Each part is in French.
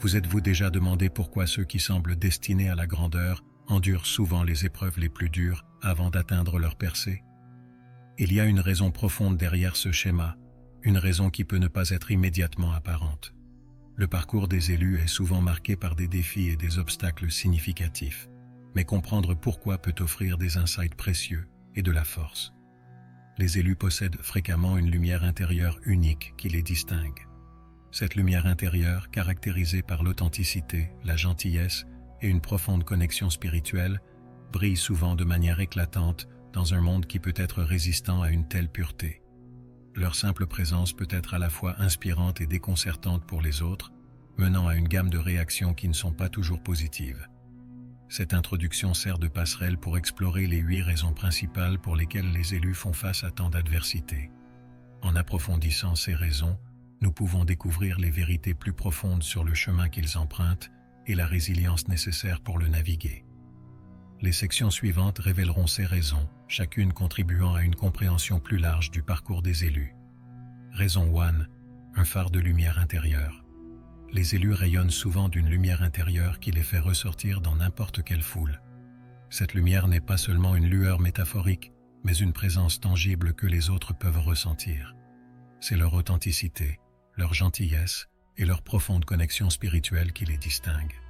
Vous êtes-vous déjà demandé pourquoi ceux qui semblent destinés à la grandeur endurent souvent les épreuves les plus dures avant d'atteindre leur percée? Il y a une raison profonde derrière ce schéma, une raison qui peut ne pas être immédiatement apparente. Le parcours des élus est souvent marqué par des défis et des obstacles significatifs, mais comprendre pourquoi peut offrir des insights précieux et de la force. Les élus possèdent fréquemment une lumière intérieure unique qui les distingue. Cette lumière intérieure, caractérisée par l'authenticité, la gentillesse et une profonde connexion spirituelle, brille souvent de manière éclatante dans un monde qui peut être résistant à une telle pureté. Leur simple présence peut être à la fois inspirante et déconcertante pour les autres, menant à une gamme de réactions qui ne sont pas toujours positives. Cette introduction sert de passerelle pour explorer les 8 raisons principales pour lesquelles les élus font face à tant d'adversités. En approfondissant ces raisons, nous pouvons découvrir les vérités plus profondes sur le chemin qu'ils empruntent et la résilience nécessaire pour le naviguer. Les sections suivantes révéleront ces raisons, chacune contribuant à une compréhension plus large du parcours des élus. Raison 1. Un phare de lumière intérieure. Les élus rayonnent souvent d'une lumière intérieure qui les fait ressortir dans n'importe quelle foule. Cette lumière n'est pas seulement une lueur métaphorique, mais une présence tangible que les autres peuvent ressentir. C'est leur authenticité, leur gentillesse et leur profonde connexion spirituelle qui les distinguent.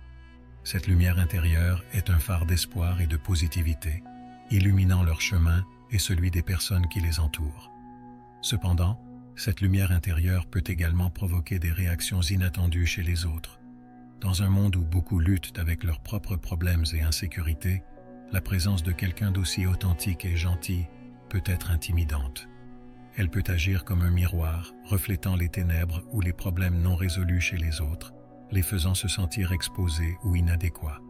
Cette lumière intérieure est un phare d'espoir et de positivité, illuminant leur chemin et celui des personnes qui les entourent. Cependant, cette lumière intérieure peut également provoquer des réactions inattendues chez les autres. Dans un monde où beaucoup luttent avec leurs propres problèmes et insécurités, la présence de quelqu'un d'aussi authentique et gentil peut être intimidante. Elle peut agir comme un miroir, reflétant les ténèbres ou les problèmes non résolus chez les autres, les faisant se sentir exposés ou inadéquats.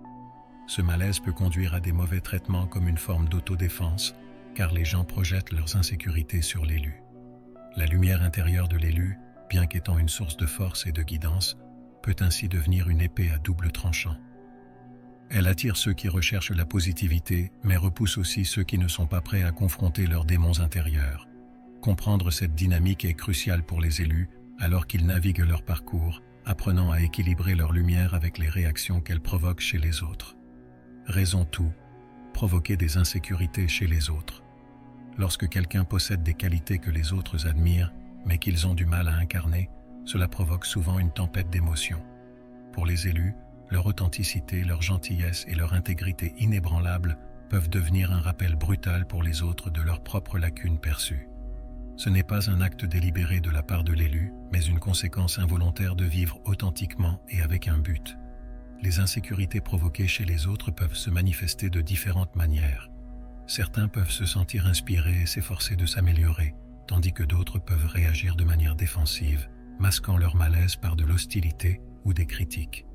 Ce malaise peut conduire à des mauvais traitements comme une forme d'autodéfense, car les gens projettent leurs insécurités sur l'élu. La lumière intérieure de l'élu, bien qu'étant une source de force et de guidance, peut ainsi devenir une épée à double tranchant. Elle attire ceux qui recherchent la positivité, mais repousse aussi ceux qui ne sont pas prêts à confronter leurs démons intérieurs. Comprendre cette dynamique est crucial pour les élus, alors qu'ils naviguent leur parcours, apprenant à équilibrer leur lumière avec les réactions qu'elle provoque chez les autres. Raison 2. Provoquer des insécurités chez les autres. Lorsque quelqu'un possède des qualités que les autres admirent, mais qu'ils ont du mal à incarner, cela provoque souvent une tempête d'émotions. Pour les élus, leur authenticité, leur gentillesse et leur intégrité inébranlable peuvent devenir un rappel brutal pour les autres de leurs propres lacunes perçues. Ce n'est pas un acte délibéré de la part de l'élu, mais une conséquence involontaire de vivre authentiquement et avec un but. Les insécurités provoquées chez les autres peuvent se manifester de différentes manières. Certains peuvent se sentir inspirés et s'efforcer de s'améliorer, tandis que d'autres peuvent réagir de manière défensive, masquant leur malaise par de l'hostilité ou des critiques.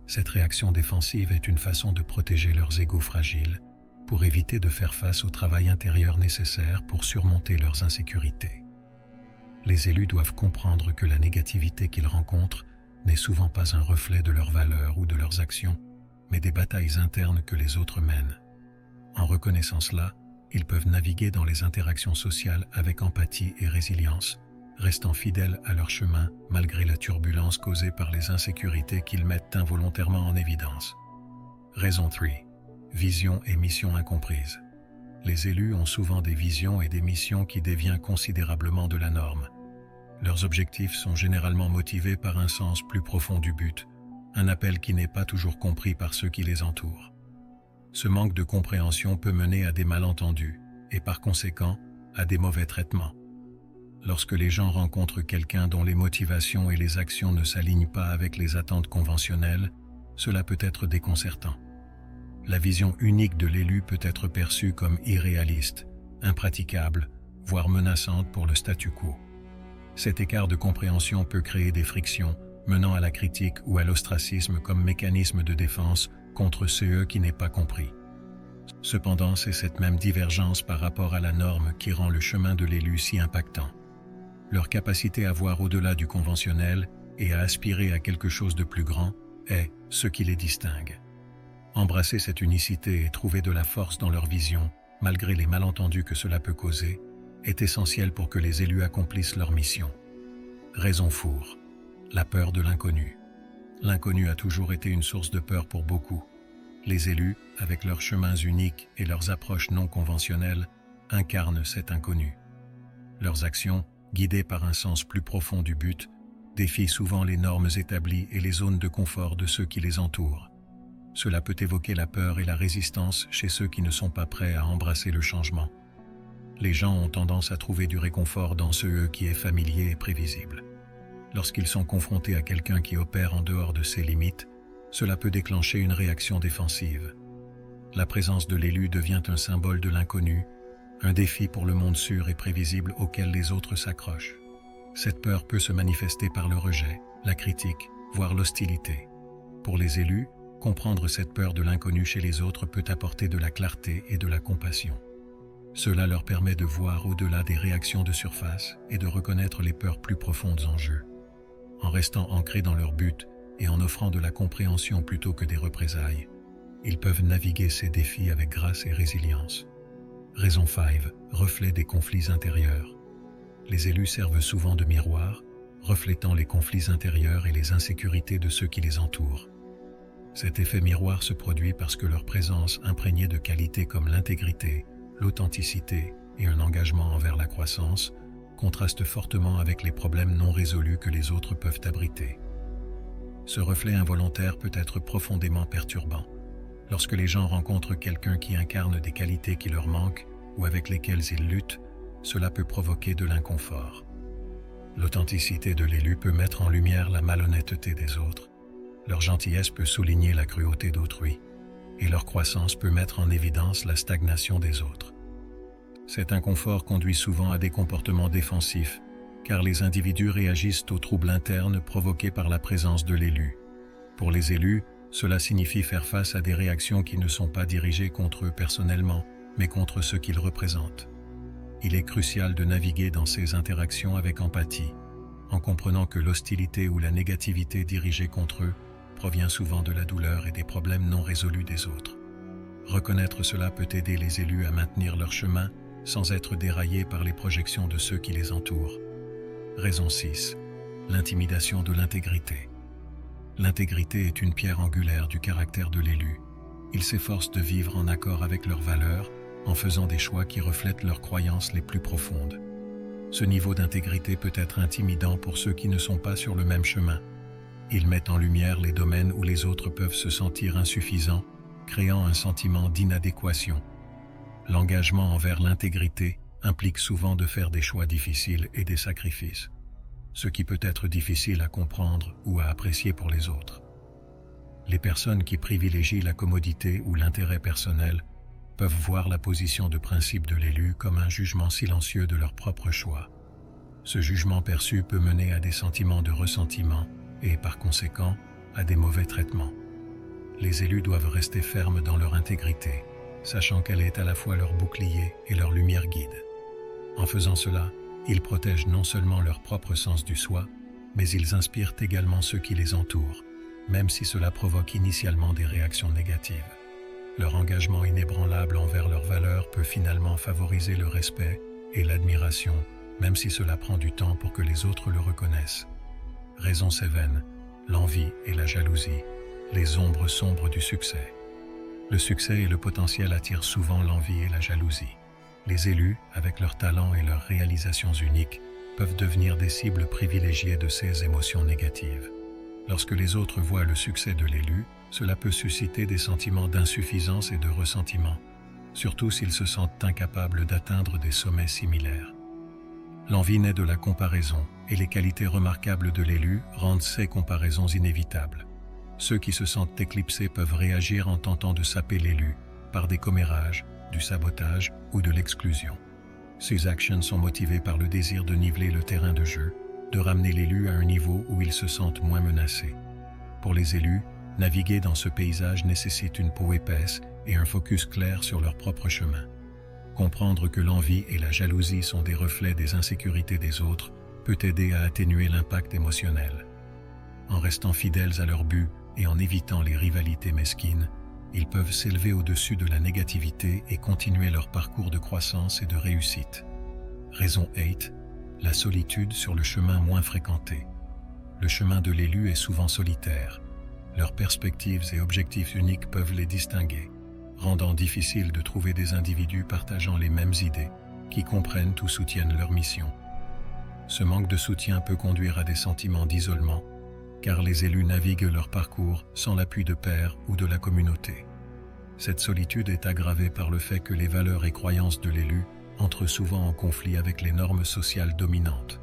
Cette réaction défensive est une façon de protéger leurs égos fragiles, pour éviter de faire face au travail intérieur nécessaire pour surmonter leurs insécurités. Les élus doivent comprendre que la négativité qu'ils rencontrent n'est souvent pas un reflet de leurs valeurs ou de leurs actions, mais des batailles internes que les autres mènent. En reconnaissant cela, ils peuvent naviguer dans les interactions sociales avec empathie et résilience, restant fidèles à leur chemin malgré la turbulence causée par les insécurités qu'ils mettent involontairement en évidence. Raison 3. Vision et mission incomprises. Les élus ont souvent des visions et des missions qui dévient considérablement de la norme. Leurs objectifs sont généralement motivés par un sens plus profond du but, un appel qui n'est pas toujours compris par ceux qui les entourent. Ce manque de compréhension peut mener à des malentendus et par conséquent à des mauvais traitements. Lorsque les gens rencontrent quelqu'un dont les motivations et les actions ne s'alignent pas avec les attentes conventionnelles, cela peut être déconcertant. La vision unique de l'élu peut être perçue comme irréaliste, impraticable, voire menaçante pour le statu quo. Cet écart de compréhension peut créer des frictions, menant à la critique ou à l'ostracisme comme mécanisme de défense contre ceux qui n'est pas compris. Cependant, c'est cette même divergence par rapport à la norme qui rend le chemin de l'élu si impactant. Leur capacité à voir au-delà du conventionnel et à aspirer à quelque chose de plus grand est ce qui les distingue. Embrasser cette unicité et trouver de la force dans leur vision, malgré les malentendus que cela peut causer, est essentiel pour que les élus accomplissent leur mission. Raison 4. La peur de l'inconnu. L'inconnu a toujours été une source de peur pour beaucoup. Les élus, avec leurs chemins uniques et leurs approches non conventionnelles, incarnent cet inconnu. Leurs actions, guidées par un sens plus profond du but, défient souvent les normes établies et les zones de confort de ceux qui les entourent. Cela peut évoquer la peur et la résistance chez ceux qui ne sont pas prêts à embrasser le changement. Les gens ont tendance à trouver du réconfort dans ce qui est familier et prévisible. Lorsqu'ils sont confrontés à quelqu'un qui opère en dehors de ses limites, cela peut déclencher une réaction défensive. La présence de l'élu devient un symbole de l'inconnu, un défi pour le monde sûr et prévisible auquel les autres s'accrochent. Cette peur peut se manifester par le rejet, la critique, voire l'hostilité. Pour les élus, comprendre cette peur de l'inconnu chez les autres peut apporter de la clarté et de la compassion. Cela leur permet de voir au-delà des réactions de surface et de reconnaître les peurs plus profondes en jeu. En restant ancrés dans leur but et en offrant de la compréhension plutôt que des représailles, ils peuvent naviguer ces défis avec grâce et résilience. Raison 5, reflet des conflits intérieurs. Les élus servent souvent de miroir, reflétant les conflits intérieurs et les insécurités de ceux qui les entourent. Cet effet miroir se produit parce que leur présence imprégnée de qualités comme l'intégrité, l'authenticité et un engagement envers la croissance contraste fortement avec les problèmes non résolus que les autres peuvent abriter. Ce reflet involontaire peut être profondément perturbant. Lorsque les gens rencontrent quelqu'un qui incarne des qualités qui leur manquent ou avec lesquelles ils luttent, cela peut provoquer de l'inconfort. L'authenticité de l'élu peut mettre en lumière la malhonnêteté des autres. Leur gentillesse peut souligner la cruauté d'autrui, et leur croissance peut mettre en évidence la stagnation des autres. Cet inconfort conduit souvent à des comportements défensifs, car les individus réagissent aux troubles internes provoqués par la présence de l'élu. Pour les élus, cela signifie faire face à des réactions qui ne sont pas dirigées contre eux personnellement, mais contre ceux qu'ils représentent. Il est crucial de naviguer dans ces interactions avec empathie, en comprenant que l'hostilité ou la négativité dirigée contre eux provient souvent de la douleur et des problèmes non résolus des autres. Reconnaître cela peut aider les élus à maintenir leur chemin sans être déraillés par les projections de ceux qui les entourent. Raison 6. L'intimidation de l'intégrité. L'intégrité est une pierre angulaire du caractère de l'élu. Ils s'efforcent de vivre en accord avec leurs valeurs, en faisant des choix qui reflètent leurs croyances les plus profondes. Ce niveau d'intégrité peut être intimidant pour ceux qui ne sont pas sur le même chemin. Il met en lumière les domaines où les autres peuvent se sentir insuffisants, créant un sentiment d'inadéquation. L'engagement envers l'intégrité implique souvent de faire des choix difficiles et des sacrifices, ce qui peut être difficile à comprendre ou à apprécier pour les autres. Les personnes qui privilégient la commodité ou l'intérêt personnel peuvent voir la position de principe de l'élu comme un jugement silencieux de leur propre choix. Ce jugement perçu peut mener à des sentiments de ressentiment et, par conséquent, à des mauvais traitements. Les élus doivent rester fermes dans leur intégrité, sachant qu'elle est à la fois leur bouclier et leur lumière guide. En faisant cela, ils protègent non seulement leur propre sens du soi, mais ils inspirent également ceux qui les entourent, même si cela provoque initialement des réactions négatives. Leur engagement inébranlable envers leurs valeurs peut finalement favoriser le respect et l'admiration, même si cela prend du temps pour que les autres le reconnaissent. Raison 7. L'envie et la jalousie, les ombres sombres du succès. Le succès et le potentiel attirent souvent l'envie et la jalousie. Les élus, avec leurs talents et leurs réalisations uniques, peuvent devenir des cibles privilégiées de ces émotions négatives. Lorsque les autres voient le succès de l'élu, cela peut susciter des sentiments d'insuffisance et de ressentiment, surtout s'ils se sentent incapables d'atteindre des sommets similaires. L'envie naît de la comparaison, et les qualités remarquables de l'élu rendent ces comparaisons inévitables. Ceux qui se sentent éclipsés peuvent réagir en tentant de saper l'élu, par des commérages, du sabotage ou de l'exclusion. Ces actions sont motivées par le désir de niveler le terrain de jeu, de ramener l'élu à un niveau où ils se sentent moins menacés. Pour les élus, naviguer dans ce paysage nécessite une peau épaisse et un focus clair sur leur propre chemin. Comprendre que l'envie et la jalousie sont des reflets des insécurités des autres peut aider à atténuer l'impact émotionnel. En restant fidèles à leur but et en évitant les rivalités mesquines, ils peuvent s'élever au-dessus de la négativité et continuer leur parcours de croissance et de réussite. Raison 8. La solitude sur le chemin moins fréquenté. Le chemin de l'élu est souvent solitaire, leurs perspectives et objectifs uniques peuvent les distinguer, rendant difficile de trouver des individus partageant les mêmes idées, qui comprennent ou soutiennent leur mission. Ce manque de soutien peut conduire à des sentiments d'isolement, car les élus naviguent leur parcours sans l'appui de pairs ou de la communauté. Cette solitude est aggravée par le fait que les valeurs et croyances de l'élu entrent souvent en conflit avec les normes sociales dominantes.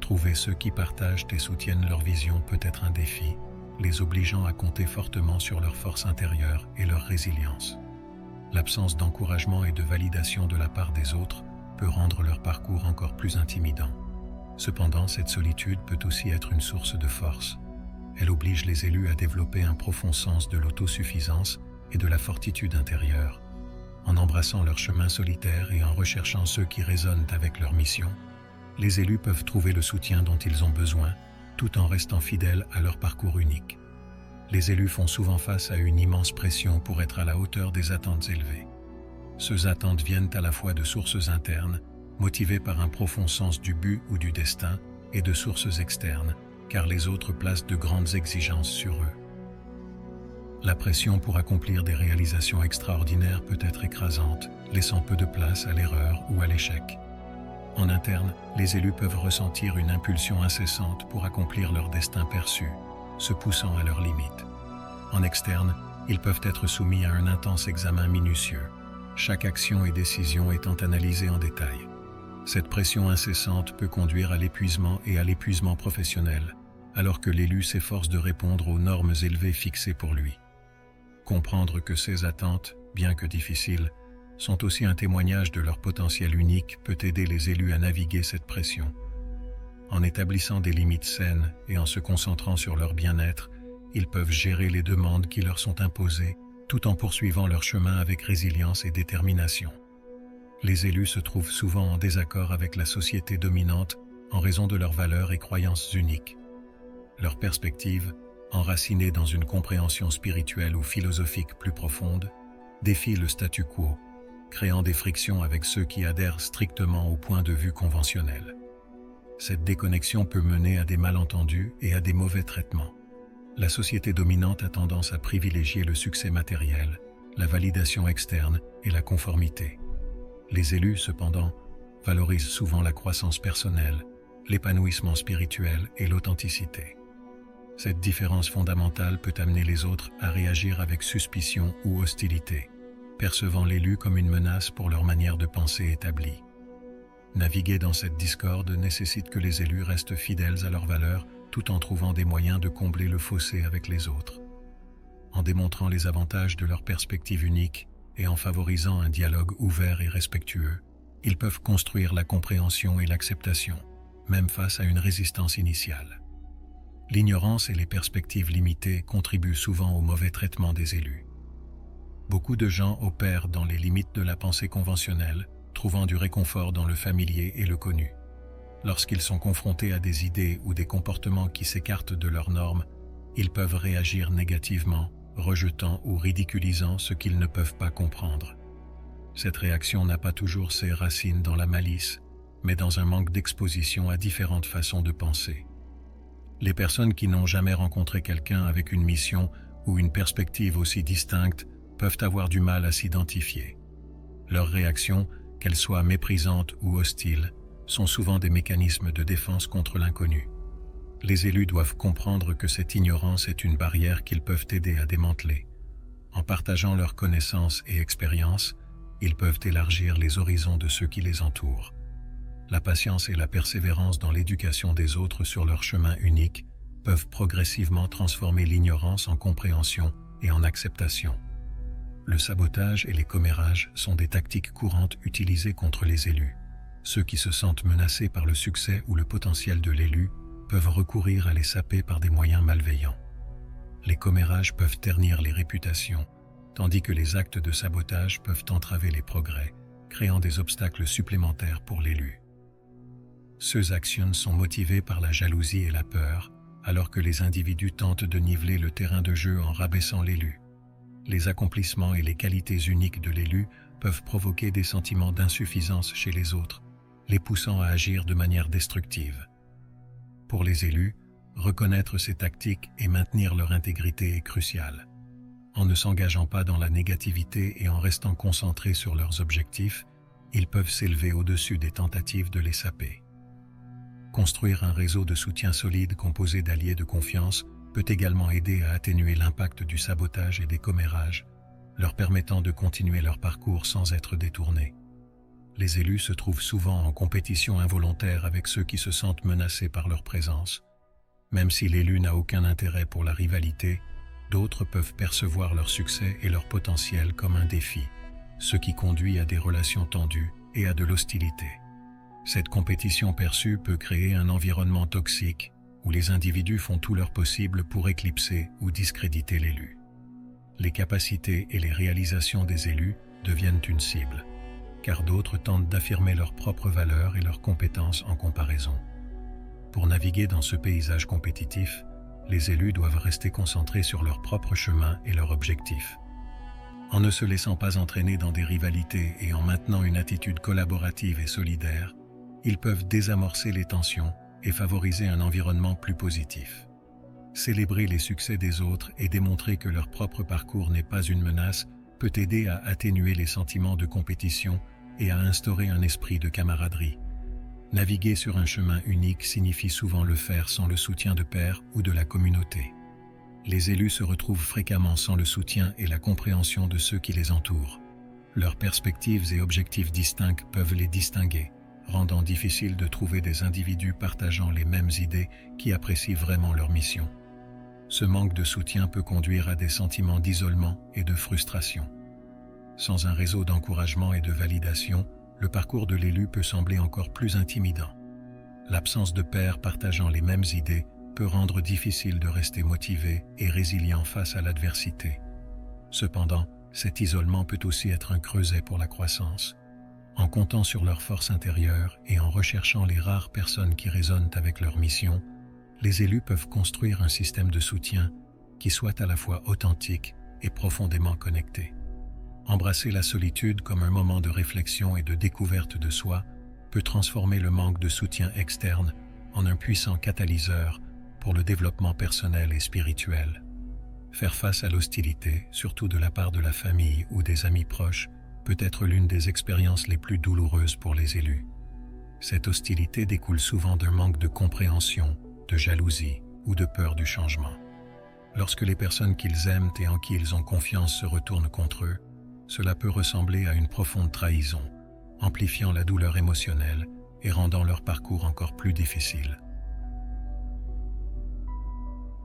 Trouver ceux qui partagent et soutiennent leur vision peut être un défi, les obligeant à compter fortement sur leur force intérieure et leur résilience. L'absence d'encouragement et de validation de la part des autres peut rendre leur parcours encore plus intimidant. Cependant, cette solitude peut aussi être une source de force. Elle oblige les élus à développer un profond sens de l'autosuffisance et de la fortitude intérieure. En embrassant leur chemin solitaire et en recherchant ceux qui résonnent avec leur mission, les élus peuvent trouver le soutien dont ils ont besoin, tout en restant fidèles à leur parcours unique. Les élus font souvent face à une immense pression pour être à la hauteur des attentes élevées. Ces attentes viennent à la fois de sources internes, motivées par un profond sens du but ou du destin, et de sources externes, car les autres placent de grandes exigences sur eux. La pression pour accomplir des réalisations extraordinaires peut être écrasante, laissant peu de place à l'erreur ou à l'échec. En interne, les élus peuvent ressentir une impulsion incessante pour accomplir leur destin perçu, se poussant à leurs limites. En externe, ils peuvent être soumis à un intense examen minutieux, chaque action et décision étant analysée en détail. Cette pression incessante peut conduire à l'épuisement et à l'épuisement professionnel, alors que l'élu s'efforce de répondre aux normes élevées fixées pour lui. Comprendre que ces attentes, bien que difficiles, sont aussi un témoignage de leur potentiel unique peut aider les élus à naviguer cette pression. En établissant des limites saines et en se concentrant sur leur bien-être, ils peuvent gérer les demandes qui leur sont imposées, tout en poursuivant leur chemin avec résilience et détermination. Les élus se trouvent souvent en désaccord avec la société dominante en raison de leurs valeurs et croyances uniques. Leurs perspectives, enracinées dans une compréhension spirituelle ou philosophique plus profonde, défient le statu quo, créant des frictions avec ceux qui adhèrent strictement au point de vue conventionnel. Cette déconnexion peut mener à des malentendus et à des mauvais traitements. La société dominante a tendance à privilégier le succès matériel, la validation externe et la conformité. Les élus, cependant, valorisent souvent la croissance personnelle, l'épanouissement spirituel et l'authenticité. Cette différence fondamentale peut amener les autres à réagir avec suspicion ou hostilité, percevant l'élu comme une menace pour leur manière de penser établie. Naviguer dans cette discorde nécessite que les élus restent fidèles à leurs valeurs tout en trouvant des moyens de combler le fossé avec les autres. En démontrant les avantages de leur perspective unique et en favorisant un dialogue ouvert et respectueux, ils peuvent construire la compréhension et l'acceptation, même face à une résistance initiale. L'ignorance et les perspectives limitées contribuent souvent au mauvais traitement des élus. Beaucoup de gens opèrent dans les limites de la pensée conventionnelle, trouvant du réconfort dans le familier et le connu. Lorsqu'ils sont confrontés à des idées ou des comportements qui s'écartent de leurs normes, ils peuvent réagir négativement, rejetant ou ridiculisant ce qu'ils ne peuvent pas comprendre. Cette réaction n'a pas toujours ses racines dans la malice, mais dans un manque d'exposition à différentes façons de penser. Les personnes qui n'ont jamais rencontré quelqu'un avec une mission ou une perspective aussi distincte peuvent avoir du mal à s'identifier. Leurs réactions, qu'elles soient méprisantes ou hostiles, sont souvent des mécanismes de défense contre l'inconnu. Les élus doivent comprendre que cette ignorance est une barrière qu'ils peuvent aider à démanteler. En partageant leurs connaissances et expériences, ils peuvent élargir les horizons de ceux qui les entourent. La patience et la persévérance dans l'éducation des autres sur leur chemin unique peuvent progressivement transformer l'ignorance en compréhension et en acceptation. Le sabotage et les commérages sont des tactiques courantes utilisées contre les élus. Ceux qui se sentent menacés par le succès ou le potentiel de l'élu peuvent recourir à les saper par des moyens malveillants. Les commérages peuvent ternir les réputations, tandis que les actes de sabotage peuvent entraver les progrès, créant des obstacles supplémentaires pour l'élu. Ces actions sont motivées par la jalousie et la peur, alors que les individus tentent de niveler le terrain de jeu en rabaissant l'élu. Les accomplissements et les qualités uniques de l'élu peuvent provoquer des sentiments d'insuffisance chez les autres, les poussant à agir de manière destructive. Pour les élus, Reconnaître ces tactiques et maintenir leur intégrité est crucial. En ne s'engageant pas dans la négativité et en restant concentrés sur leurs objectifs, ils peuvent s'élever au-dessus des tentatives de les saper. Construire un réseau de soutien solide composé d'alliés de confiance peut également aider à atténuer l'impact du sabotage et des commérages, leur permettant de continuer leur parcours sans être détournés. Les élus se trouvent souvent en compétition involontaire avec ceux qui se sentent menacés par leur présence. Même si l'élu n'a aucun intérêt pour la rivalité, d'autres peuvent percevoir leur succès et leur potentiel comme un défi, ce qui conduit à des relations tendues et à de l'hostilité. Cette compétition perçue peut créer un environnement toxique où les individus font tout leur possible pour éclipser ou discréditer l'élu. Les capacités et les réalisations des élus deviennent une cible, car d'autres tentent d'affirmer leurs propres valeurs et leurs compétences en comparaison. Pour naviguer dans ce paysage compétitif, les élus doivent rester concentrés sur leur propre chemin et leurs objectifs. En ne se laissant pas entraîner dans des rivalités et en maintenant une attitude collaborative et solidaire, ils peuvent désamorcer les tensions et favoriser un environnement plus positif. Célébrer les succès des autres et démontrer que leur propre parcours n'est pas une menace peut aider à atténuer les sentiments de compétition et à instaurer un esprit de camaraderie. Naviguer sur un chemin unique signifie souvent le faire sans le soutien de pairs ou de la communauté. Les élus se retrouvent fréquemment sans le soutien et la compréhension de ceux qui les entourent. Leurs perspectives et objectifs distincts peuvent les distinguer, rendant difficile de trouver des individus partageant les mêmes idées qui apprécient vraiment leur mission. Ce manque de soutien peut conduire à des sentiments d'isolement et de frustration. Sans un réseau d'encouragement et de validation, le parcours de l'élu peut sembler encore plus intimidant. L'absence de pairs partageant les mêmes idées peut rendre difficile de rester motivé et résilient face à l'adversité. Cependant, cet isolement peut aussi être un creuset pour la croissance. En comptant sur leur force intérieure et en recherchant les rares personnes qui résonnent avec leur mission, les élus peuvent construire un système de soutien qui soit à la fois authentique et profondément connecté. Embrasser la solitude comme un moment de réflexion et de découverte de soi peut transformer le manque de soutien externe en un puissant catalyseur pour le développement personnel et spirituel. Faire face à l'hostilité, surtout de la part de la famille ou des amis proches, peut être l'une des expériences les plus douloureuses pour les élus. Cette hostilité découle souvent d'un manque de compréhension, de jalousie ou de peur du changement. Lorsque les personnes qu'ils aiment et en qui ils ont confiance se retournent contre eux, cela peut ressembler à une profonde trahison, amplifiant la douleur émotionnelle et rendant leur parcours encore plus difficile.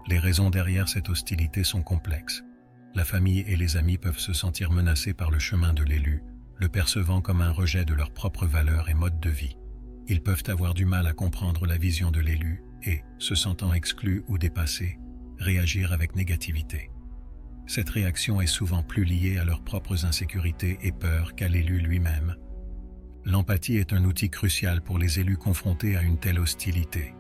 Les raisons derrière cette hostilité sont complexes. La famille et les amis peuvent se sentir menacés par le chemin de l'élu, le percevant comme un rejet de leurs propres valeurs et modes de vie. Ils peuvent avoir du mal à comprendre la vision de l'élu et, se sentant exclus ou dépassés, réagir avec négativité. Cette réaction est souvent plus liée à leurs propres insécurités et peurs qu'à l'élu lui-même. L'empathie est un outil crucial pour les élus confrontés à une telle hostilité.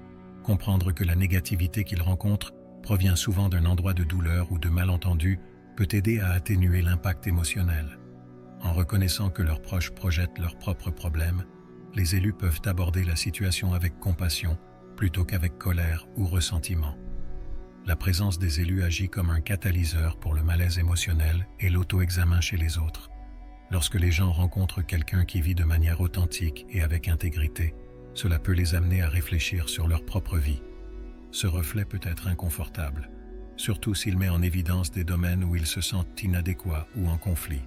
Comprendre que la négativité qu'ils rencontrent provient souvent d'un endroit de douleur ou de malentendu peut aider à atténuer l'impact émotionnel. En reconnaissant que leurs proches projettent leurs propres problèmes, les élus peuvent aborder la situation avec compassion plutôt qu'avec colère ou ressentiment. La présence des élus agit comme un catalyseur pour le malaise émotionnel et l'auto-examen chez les autres. Lorsque les gens rencontrent quelqu'un qui vit de manière authentique et avec intégrité, cela peut les amener à réfléchir sur leur propre vie. Ce reflet peut être inconfortable, surtout s'il met en évidence des domaines où ils se sentent inadéquats ou en conflit.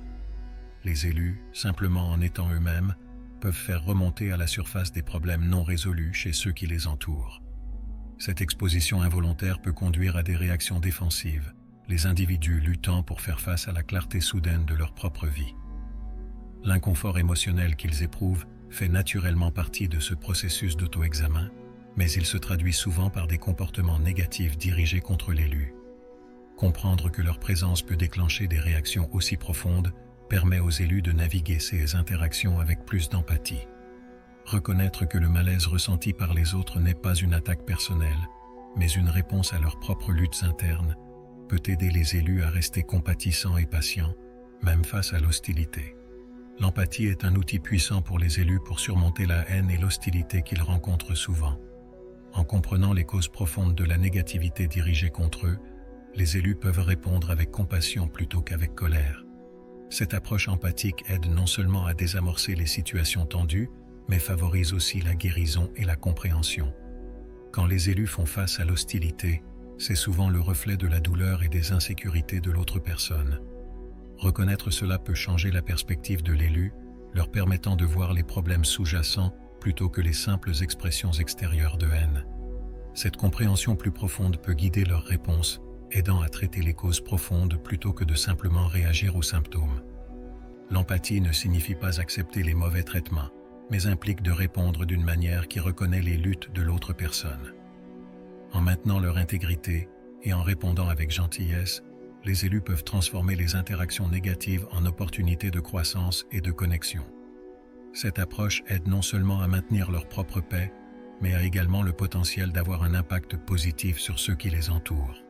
Les élus, simplement en étant eux-mêmes, peuvent faire remonter à la surface des problèmes non résolus chez ceux qui les entourent. Cette exposition involontaire peut conduire à des réactions défensives, les individus luttant pour faire face à la clarté soudaine de leur propre vie. L'inconfort émotionnel qu'ils éprouvent fait naturellement partie de ce processus d'auto-examen, mais il se traduit souvent par des comportements négatifs dirigés contre l'élu. Comprendre que leur présence peut déclencher des réactions aussi profondes permet aux élus de naviguer ces interactions avec plus d'empathie. Reconnaître que le malaise ressenti par les autres n'est pas une attaque personnelle, mais une réponse à leurs propres luttes internes, peut aider les élus à rester compatissants et patients, même face à l'hostilité. L'empathie est un outil puissant pour les élus pour surmonter la haine et l'hostilité qu'ils rencontrent souvent. En comprenant les causes profondes de la négativité dirigée contre eux, les élus peuvent répondre avec compassion plutôt qu'avec colère. Cette approche empathique aide non seulement à désamorcer les situations tendues, mais favorise aussi la guérison et la compréhension. Quand les élus font face à l'hostilité, c'est souvent le reflet de la douleur et des insécurités de l'autre personne. Reconnaître cela peut changer la perspective de l'élu, leur permettant de voir les problèmes sous-jacents plutôt que les simples expressions extérieures de haine. Cette compréhension plus profonde peut guider leurs réponses, aidant à traiter les causes profondes plutôt que de simplement réagir aux symptômes. L'empathie ne signifie pas accepter les mauvais traitements, mais implique de répondre d'une manière qui reconnaît les luttes de l'autre personne. En maintenant leur intégrité et en répondant avec gentillesse, les élus peuvent transformer les interactions négatives en opportunités de croissance et de connexion. Cette approche aide non seulement à maintenir leur propre paix, mais a également le potentiel d'avoir un impact positif sur ceux qui les entourent.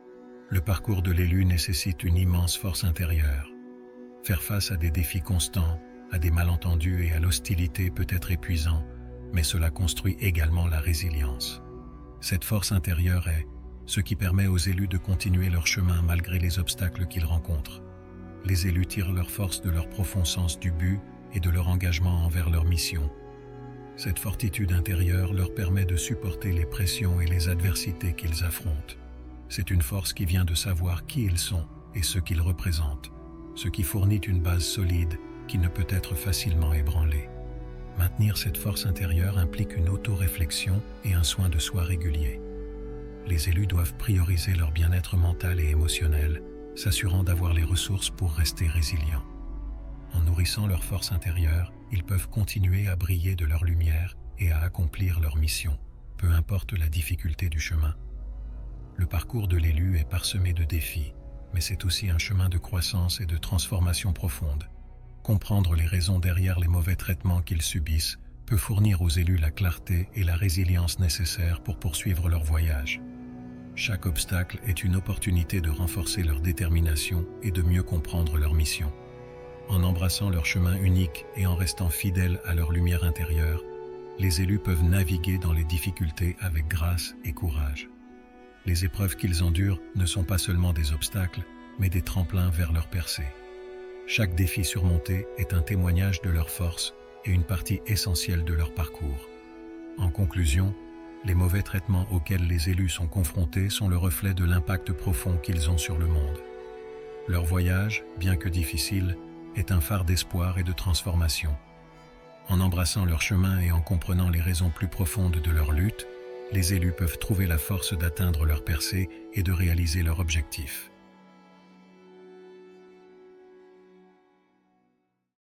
Le parcours de l'élu nécessite une immense force intérieure. Faire face à des défis constants, à des malentendus et à l'hostilité peut être épuisant, mais cela construit également la résilience. Cette force intérieure est ce qui permet aux élus de continuer leur chemin malgré les obstacles qu'ils rencontrent. Les élus tirent leur force de leur profond sens du but et de leur engagement envers leur mission. Cette fortitude intérieure leur permet de supporter les pressions et les adversités qu'ils affrontent. C'est une force qui vient de savoir qui ils sont et ce qu'ils représentent, ce qui fournit une base solide qui ne peut être facilement ébranlée. Maintenir cette force intérieure implique une auto-réflexion et un soin de soi régulier. Les élus doivent prioriser leur bien-être mental et émotionnel, s'assurant d'avoir les ressources pour rester résilients. En nourrissant leur force intérieure, ils peuvent continuer à briller de leur lumière et à accomplir leur mission, peu importe la difficulté du chemin. Le parcours de l'élu est parsemé de défis, mais c'est aussi un chemin de croissance et de transformation profonde. Comprendre les raisons derrière les mauvais traitements qu'ils subissent peut fournir aux élus la clarté et la résilience nécessaires pour poursuivre leur voyage. Chaque obstacle est une opportunité de renforcer leur détermination et de mieux comprendre leur mission. En embrassant leur chemin unique et en restant fidèles à leur lumière intérieure, les élus peuvent naviguer dans les difficultés avec grâce et courage. Les épreuves qu'ils endurent ne sont pas seulement des obstacles, mais des tremplins vers leur percée. Chaque défi surmonté est un témoignage de leur force et une partie essentielle de leur parcours. En conclusion, les mauvais traitements auxquels les élus sont confrontés sont le reflet de l'impact profond qu'ils ont sur le monde. Leur voyage, bien que difficile, est un phare d'espoir et de transformation. En embrassant leur chemin et en comprenant les raisons plus profondes de leur lutte, les élus peuvent trouver la force d'atteindre leur percée et de réaliser leur objectif.